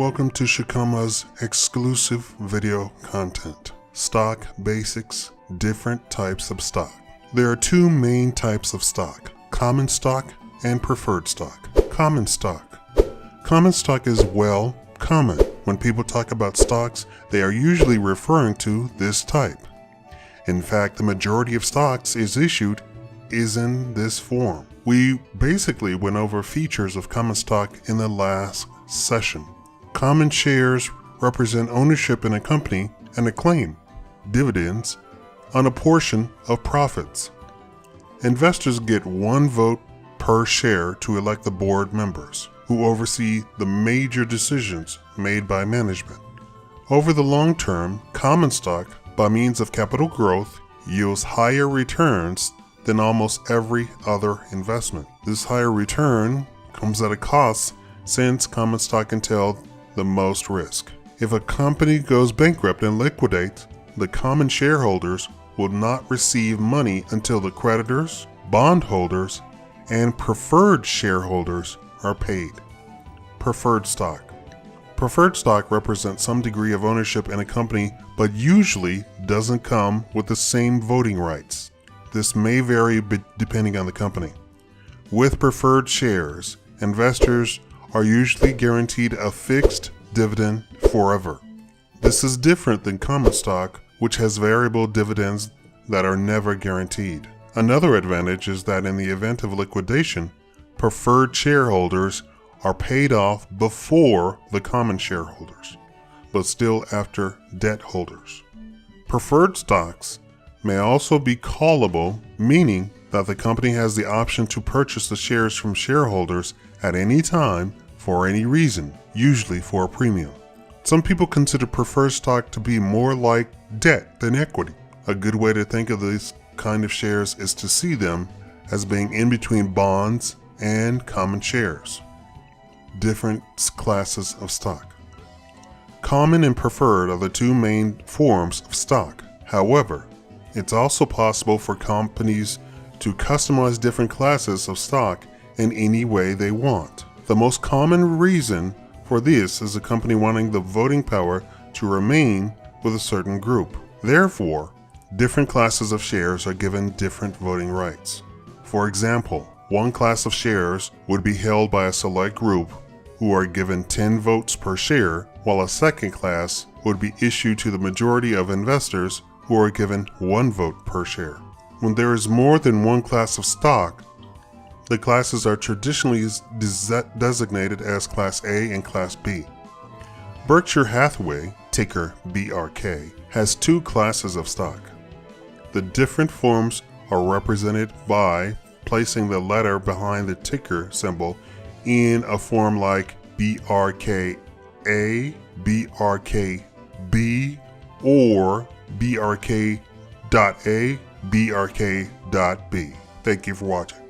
Welcome to Shakaama's exclusive video content. Stock basics, different types of stock. There are two main types of stock, common stock and preferred stock. Common stock. Common stock is, well, common. When people talk about stocks, they are usually referring to this type. In fact, the majority of stocks issued is in this form. We basically went over features of common stock in the last session. Common shares represent ownership in a company and a claim, dividends, on a portion of profits. Investors get one vote per share to elect the board members, who oversee the major decisions made by management. Over the long term, common stock, by means of capital growth, yields higher returns than almost every other investment. This higher return comes at a cost, since common stock entails the most risk. If a company goes bankrupt and liquidates, the common shareholders will not receive money until the creditors, bondholders, and preferred shareholders are paid. Preferred stock. Preferred stock represents some degree of ownership in a company, but usually doesn't come with the same voting rights. This may vary depending on the company. With preferred shares, investors are usually guaranteed a fixed dividend forever. This is different than common stock, which has variable dividends that are never guaranteed. Another advantage is that in the event of liquidation, preferred shareholders are paid off before the common shareholders, but still after debt holders. Preferred stocks may also be callable, meaning that the company has the option to purchase the shares from shareholders at any time for any reason, usually for a premium. Some people consider preferred stock to be more like debt than equity. A good way to think of this kind of shares is to see them as being in between bonds and common shares. Different classes of stock. Common and preferred are the two main forms of stock. However, it's also possible for companies to customize different classes of stock in any way they want. The most common reason for this is a company wanting the voting power to remain with a certain group. Therefore, different classes of shares are given different voting rights. For example, one class of shares would be held by a select group who are given 10 votes per share, while a second class would be issued to the majority of investors who are given 1 vote per share. When there is more than one class of stock, the classes are traditionally designated as Class A and Class B. Berkshire Hathaway, ticker BRK, has 2 classes of stock. The different forms are represented by placing the letter behind the ticker symbol in a form like BRKA, BRKB, or BRK.A, BRK.B. Thank you for watching.